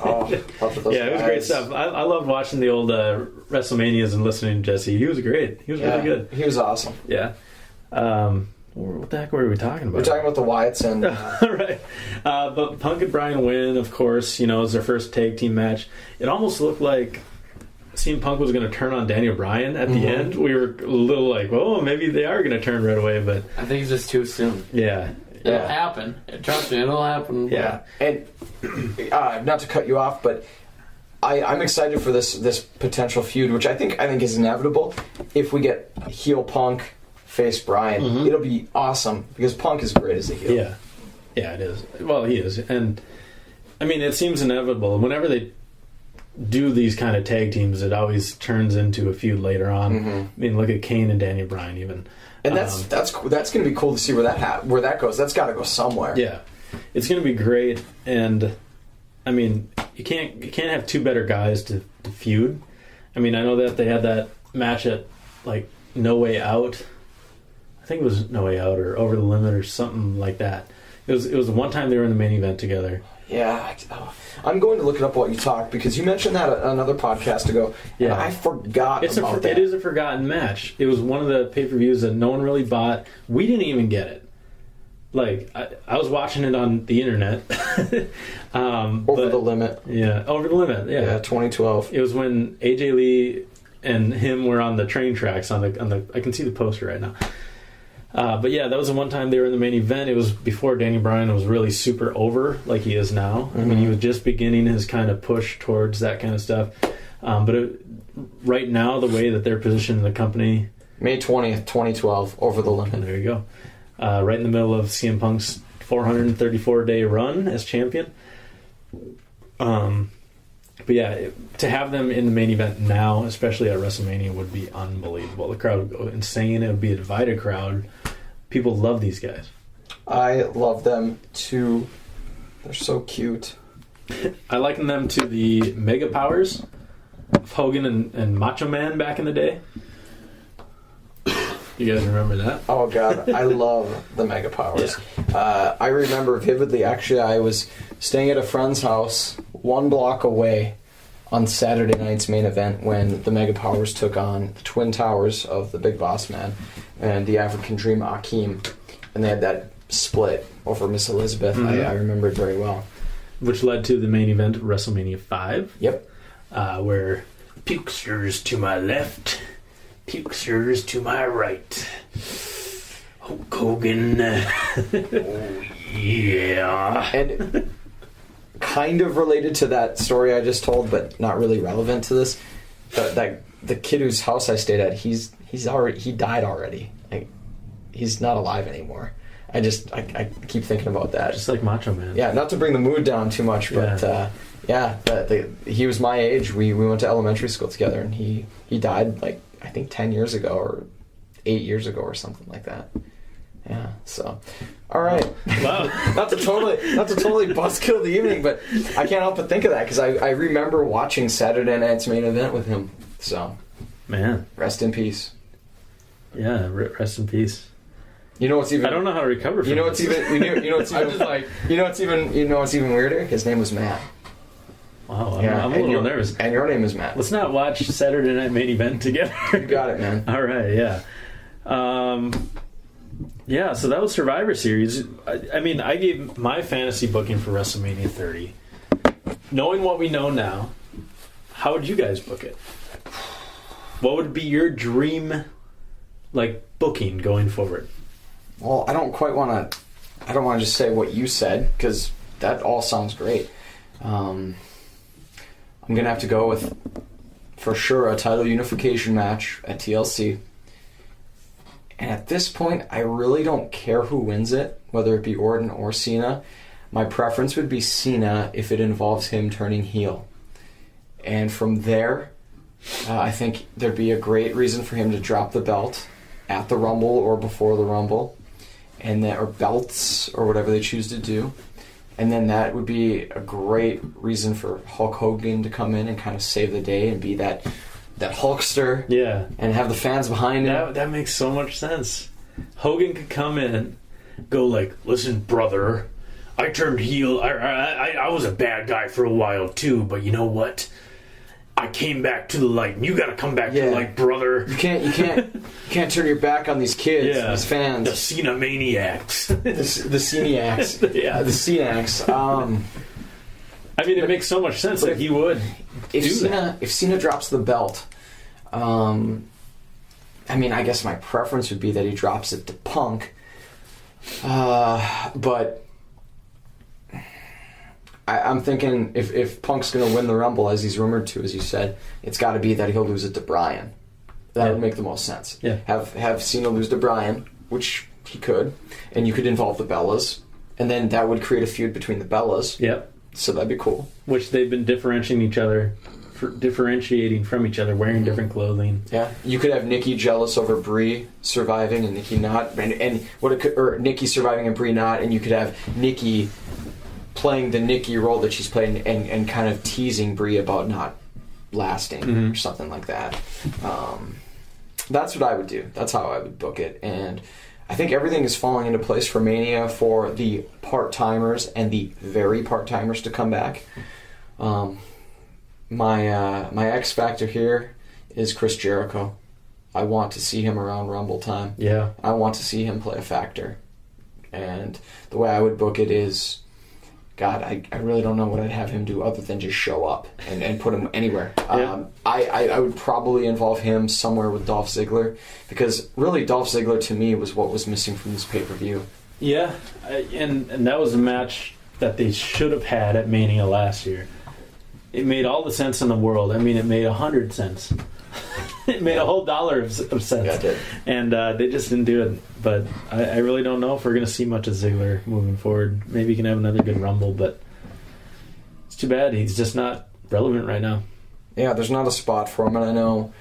love those yeah, it was great stuff. I loved watching the old WrestleManias and listening to Jesse. He was great. He was really good. He was awesome. Yeah. What the heck were we talking about? We're talking about the Wyatts and... right. But Punk and Bryan win, of course. You know, it was their first tag team match. It almost looked like CM Punk was going to turn on Daniel Bryan at the end. We were a little like, oh, maybe they are going to turn right away, but... I think it's just too soon. Yeah. It'll happen. Trust me, it'll happen. Yeah. And not to cut you off, but I'm excited for this potential feud, which I think is inevitable. If we get heel Punk, face Bryan, it'll be awesome, because Punk is great as a heel. Yeah. Yeah, it is. Well, he is. And, I mean, it seems inevitable. Whenever they do these kind of tag teams, it always turns into a feud later on. I mean, look at Kane and Daniel Bryan even. And that's going to be cool to see where that goes. That's got to go somewhere. Yeah, it's going to be great. And I mean, you can't have two better guys to feud. I mean, I know that they had that match at like No Way Out. I think it was No Way Out or Over the Limit or something like that. It was the one time they were in the main event together. Yeah, I'm going to look it up while you talk, because you mentioned that another podcast ago, and I forgot about that. It is a forgotten match. It was one of the pay-per-views that no one really bought. We didn't even get it. Like, I was watching it on the internet. Over the Limit. Yeah, Over the Limit, yeah. 2012. It was when AJ Lee and him were on the train tracks on the I can see the poster right now. But yeah, that was the one time they were in the main event. It was before Daniel Bryan was really super over like he is now. I mean, he was just beginning his kind of push towards that kind of stuff. But right now, the way that they're positioned in the company... May 20th, 2012, Over the Limit. There you go. Right in the middle of CM Punk's 434-day run as champion. But yeah, to have them in the main event now, especially at WrestleMania, would be unbelievable. The crowd would go insane. It would be a divided crowd. People love these guys. I love them too. They're so cute. I liken them to the Mega Powers of Hogan and Macho Man back in the day. You guys remember that? Oh God, I love the Mega Powers. Yeah. I remember vividly. Actually, I was staying at a friend's house 1 block away on Saturday night's main event when the Mega Powers took on the Twin Towers of the Big Boss Man and the African Dream Akeem, and they had that split over Miss Elizabeth. I remember it very well. Which led to the main event of WrestleMania 5. Yep. Where Pukesters to my left, Pukesters to my right. Hulk Hogan. Oh, yeah. And kind of related to that story I just told, but not really relevant to this. The kid whose house I stayed at, he died already. Like, he's not alive anymore. I keep thinking about that. Just like Macho Man. Yeah, not to bring the mood down too much, but he was my age. We went to elementary school together, and he died like I think 10 years ago or 8 years ago or something like that. Yeah. So, all right. Wow. not to totally buzzkill the evening, but I can't help but think of that because I remember watching Saturday Night's Main Event with him. So, man, rest in peace. Yeah, rest in peace. You know what's even? I don't know how to recover from what's even? You know what's even weirder? His name was Matt. Wow, I'm a little nervous. And your name is Matt. Let's not watch Saturday Night Main Event together. You got it, man. All right, yeah. Yeah, so that was Survivor Series. I mean, I gave my fantasy booking for WrestleMania 30. Knowing what we know now, how would you guys book it? What would be your dream, booking going forward? Well, I don't want to just say what you said, because that all sounds great. I'm going to have to go with, for sure, a title unification match at TLC. And at this point, I really don't care who wins it, whether it be Orton or Cena. My preference would be Cena if it involves him turning heel. And from there, I think there'd be a great reason for him to drop the belt at the Rumble or before the Rumble, or belts or whatever they choose to do. And then that would be a great reason for Hulk Hogan to come in and kind of save the day and be that Hulkster, yeah, and have the fans behind him. That makes so much sense. Hogan could come in, go listen, brother, I turned heel. I was a bad guy for a while too, but you know what? I came back to the light, and you got to come back to the light, brother. You can't turn your back on these kids, these fans. The Cena maniacs. the Ceniacs. Yeah, the Ceniacs. I mean, it makes so much sense that he would. If Cena drops the belt, I mean, I guess my preference would be that he drops it to Punk. But I'm thinking if Punk's going to win the Rumble, as he's rumored to, as you said, it's got to be that he'll lose it to Bryan. That would make the most sense. Yeah. Have Cena lose to Bryan, which he could, and you could involve the Bellas, and then that would create a feud between the Bellas. Yep. So that'd be cool. Which they've been differentiating from each other, wearing different clothing. Yeah, you could have Nikki jealous over Brie surviving and Nikki not, or Nikki surviving and Brie not, and you could have Nikki playing the Nikki role that she's playing and kind of teasing Brie about not lasting or something like that. That's what I would do. That's how I would book it, and I think everything is falling into place for Mania for the part-timers and the very part-timers to come back. My X factor here is Chris Jericho. I want to see him around Rumble time. Yeah. I want to see him play a factor. And the way I would book it is, God, I really don't know what I'd have him do other than just show up and put him anywhere. Yeah. I would probably involve him somewhere with Dolph Ziggler, because really Dolph Ziggler to me was what was missing from this pay-per-view. Yeah, and that was a match that they should have had at Mania last year. It made all the sense in the world. I mean, it made 100 cents. It made a whole $1 of sense. Yeah, it did. And they just didn't do it. But I really don't know if we're going to see much of Ziggler moving forward. Maybe he can have another good Rumble, but it's too bad. He's just not relevant right now. Yeah, there's not a spot for him. And I know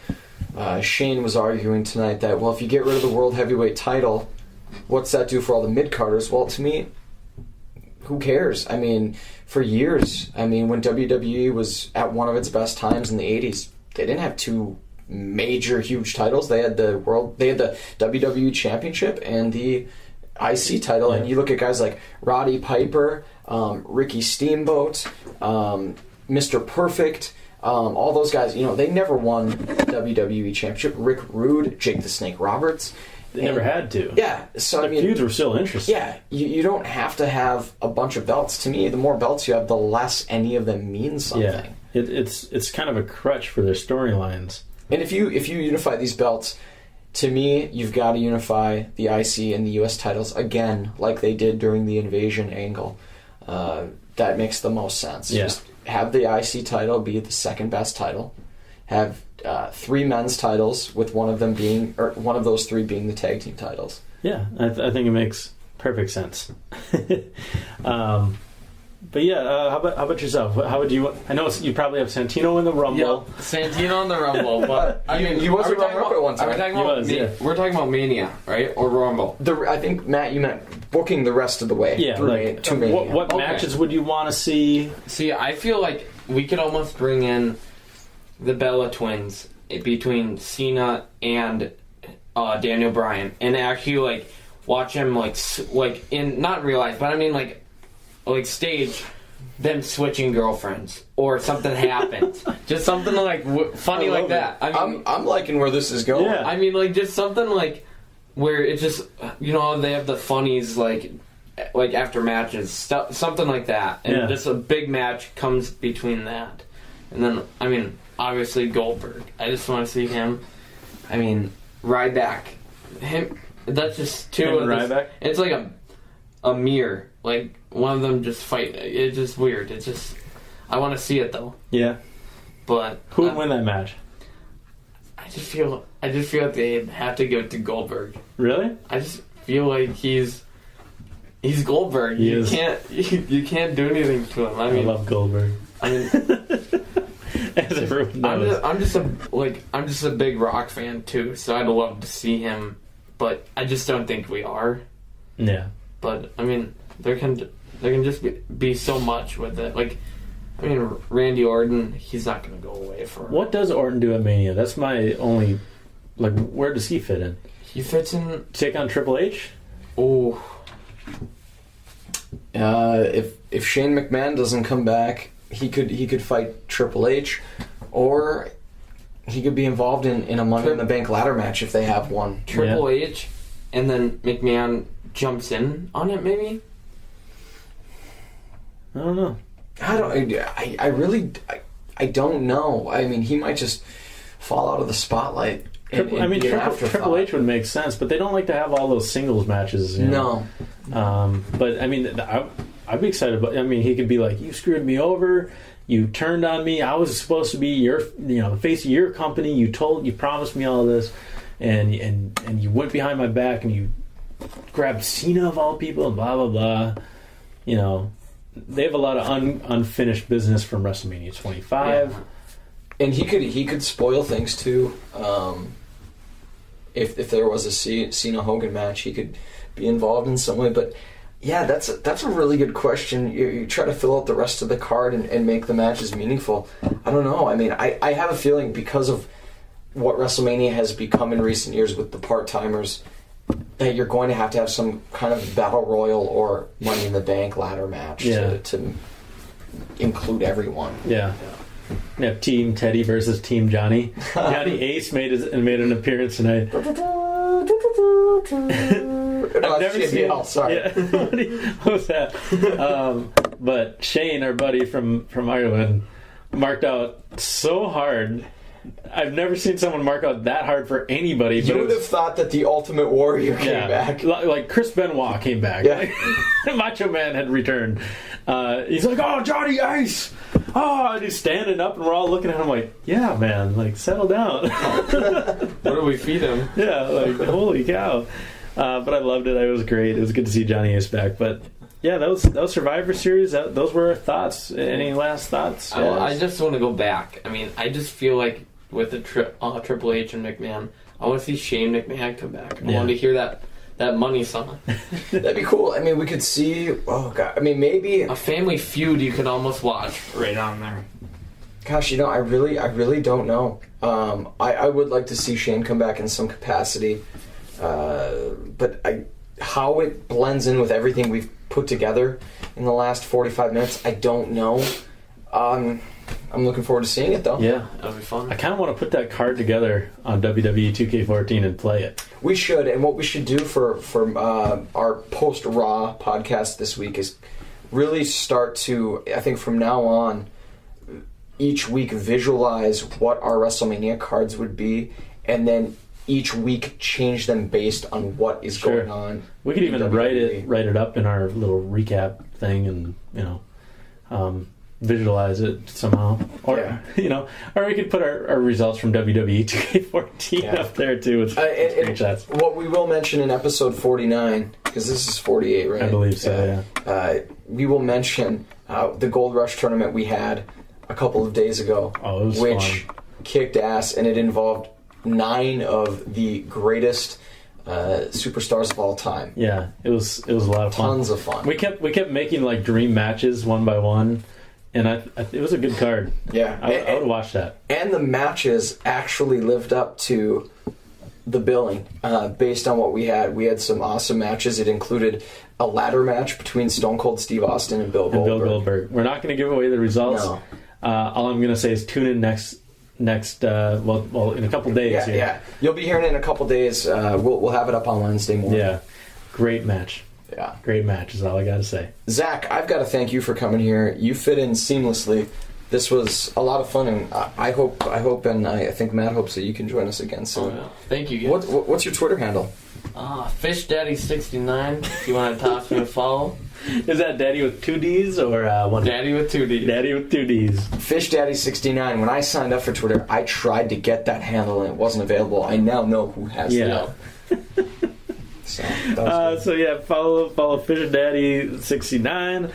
Shane was arguing tonight that, well, if you get rid of the World Heavyweight title, what's that do for all the mid-carders? Well, to me, who cares? I mean, for years, when WWE was at one of its best times in the 80s, they didn't have two major, huge titles. They had the WWE Championship and the IC title. And you look at guys like Roddy Piper, Ricky Steamboat, Mr. Perfect, all those guys, they never won WWE Championship. Rick Rude, Jake the Snake Roberts. They never had to. Yeah, so the feuds were still interesting. Yeah, you don't have to have a bunch of belts. To me, the more belts you have, the less any of them mean something. Yeah, it's kind of a crutch for their storylines. And if you unify these belts, to me, you've got to unify the IC and the US titles again, like they did during the Invasion angle. That makes the most sense. Yeah. Just have the IC title be the second best title. Have 3 men's titles, with one of those 3 being the tag team titles. Yeah, I think it makes perfect sense. But yeah, how about yourself? How would you? I know you probably have Santino in the Rumble. Yep, Santino in the Rumble. But I mean, he was a Rumble at one time. We're talking about Mania, right, or Rumble? I think, Matt, you meant booking the rest of the way. Yeah, like to Mania. What matches would you want to see? See, I feel like we could almost bring in the Bella Twins between Cena and Daniel Bryan, and actually like watch him like in not real life, but I mean like stage them switching girlfriends or something happens. Just something like funny like that. I mean, I'm liking where this is going. Yeah. I mean, like just something like where it just they have the funnies like after matches, something like that, and just a big match comes between that, and then I mean obviously Goldberg. I just want to see him. I mean Ryback, him. That's just two of Ryback. It's like a mirror. Like one of them just fight. It's just weird. It's just I want to see it though. Yeah. But who would win that match? I just feel like they have to give it to Goldberg. Really? I just feel like he's Goldberg. You can't do anything to him. I mean, I love Goldberg. I mean, as everyone knows. I'm just a big Rock fan too. So I'd love to see him, but I just don't think we are. Yeah. But I mean, there can just be so much with it. Like, I mean, Randy Orton, he's not going to go away for. What does Orton do at Mania? That's my only. Like, where does he fit in? He fits in. Take on Triple H? Oh. If Shane McMahon doesn't come back, he could fight Triple H, or he could be involved in a Money in the Bank ladder match if they have one. Triple H, and then McMahon jumps in on it, maybe. I don't know. I really don't know. I mean, he might just fall out of the spotlight. Triple H would make sense, but they don't like to have all those singles matches. No. But I mean, I'd be excited. But I mean, he could be like, "You screwed me over. You turned on me. I was supposed to be the face of your company. You promised me all this, and you went behind my back and you grabbed Cena of all people and blah blah blah." They have a lot of unfinished business from WrestleMania 25. Yeah. And he could spoil things too. If there was a Cena Hogan match, he could be involved in some way. But yeah, that's a really good question. You try to fill out the rest of the card and make the matches meaningful. I don't know. I mean, I have a feeling because of what WrestleMania has become in recent years with the part-timers, that you're going to have some kind of battle royal or Money in the Bank ladder match to include everyone. Yeah. Yeah, Team Teddy versus Team Johnny. Johnny Ace made an appearance tonight. I've never seen. Sorry, yeah. What was that? But Shane, our buddy from Ireland, marked out so hard. I've never seen someone mark out that hard for anybody. You would have thought that the Ultimate Warrior came back. Like Chris Benoit came back. Yeah. Like, Macho Man had returned. He's like, "Oh, Johnny Ace!" Oh, and he's standing up, and we're all looking at him like, "Yeah, man, like settle down." What do we feed him? Yeah, like holy cow! But I loved it. It was great. It was good to see Johnny Ace back. But yeah, those Survivor Series. Those were our thoughts. Any last thoughts? I just want to go back. I mean, I just feel like with the Triple H and McMahon, I want to see Shane McMahon come back. I want to hear that money song. That'd be cool. I mean, we could see. Oh god. I mean, maybe a Family Feud you could almost watch right on there. Gosh, I really don't know. I would like to see Shane come back in some capacity, but how it blends in with everything we've put together in the last 45 minutes, I don't know. I'm looking forward to seeing it, though. Yeah, that'll be fun. I kind of want to put that card together on WWE 2K14 and play it. We should, and what we should do for our post-Raw podcast this week is really start to, I think from now on, each week visualize what our WrestleMania cards would be, and then each week change them based on what is going on. We could even write it up in our little recap thing, and visualize it somehow, or or we could put our results from WWE 2K14 up there too with screenshots. What we will mention in episode 49, because this is 48, right? I believe so. We will mention the Gold Rush tournament we had a couple of days ago, which kicked ass, and it involved 9 of the greatest superstars of all time. Yeah, it was a lot of fun. Tons of fun. We kept making like dream matches one by one, and it was a good card. Yeah, I would watch that. And the matches actually lived up to the billing based on what we had. We had some awesome matches. It included a ladder match between Stone Cold Steve Austin and Bill Goldberg. We're not going to give away the results. No. All I'm going to say is tune in next in a couple days. Yeah. You'll be hearing it in a couple days. We'll have it up on Wednesday morning. Yeah. Great match. Yeah. Great match is all I got to say. Zach, I've got to thank you for coming here. You fit in seamlessly. This was a lot of fun, and I hope, and I think Matt hopes that you can join us again soon. Oh, yeah. Thank you, guys. What's your Twitter handle? FishDaddy69, if you want to toss me a follow. Is that Daddy with 2 Ds or one? Daddy with 2 Ds. Daddy with 2 Ds. FishDaddy69. When I signed up for Twitter, I tried to get that handle and it wasn't available. I now know who has it. So yeah, follow FishDaddy69.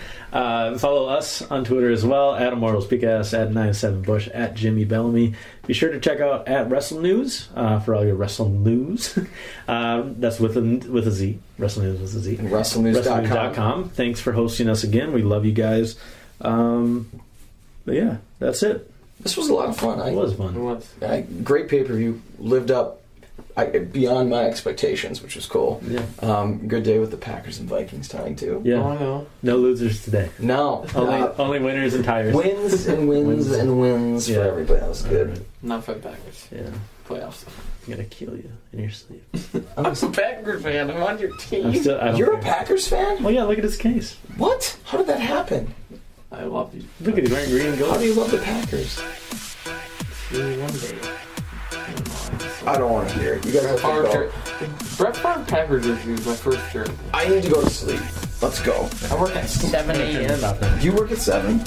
Follow us on Twitter as well, at Immortals, PKS, at 97Bush, at Jimmy Bellamy. Be sure to check out at Wrestle News for all your Wrestle News. That's with a Z. Wrestle News with a Z. And WrestleNews.com. Thanks for hosting us again. We love you guys. But yeah, that's it. This was a lot of fun. It was fun. It was. Great pay-per-view. Lived up beyond my expectations, which was cool. Yeah. Good day with the Packers and Vikings tying too. Yeah. Oh, no. No losers today. No. Only winners and tires. Wins and wins and wins for everybody. That was good. Right. Not for the Packers. Yeah. Playoffs. I'm gonna kill you in your sleep. I'm a Packers fan. I'm on your team. You're a Packers fan? Well, yeah. Look at his case. What? How did that happen? I love you. Look at he's wearing green and gold. How do you love the Packers? One day. I don't want to hear it. You guys have to go. Brett Favre Packers review is my first shirt. I need to go to sleep. Let's go. I work at 7 a.m. You work at 7?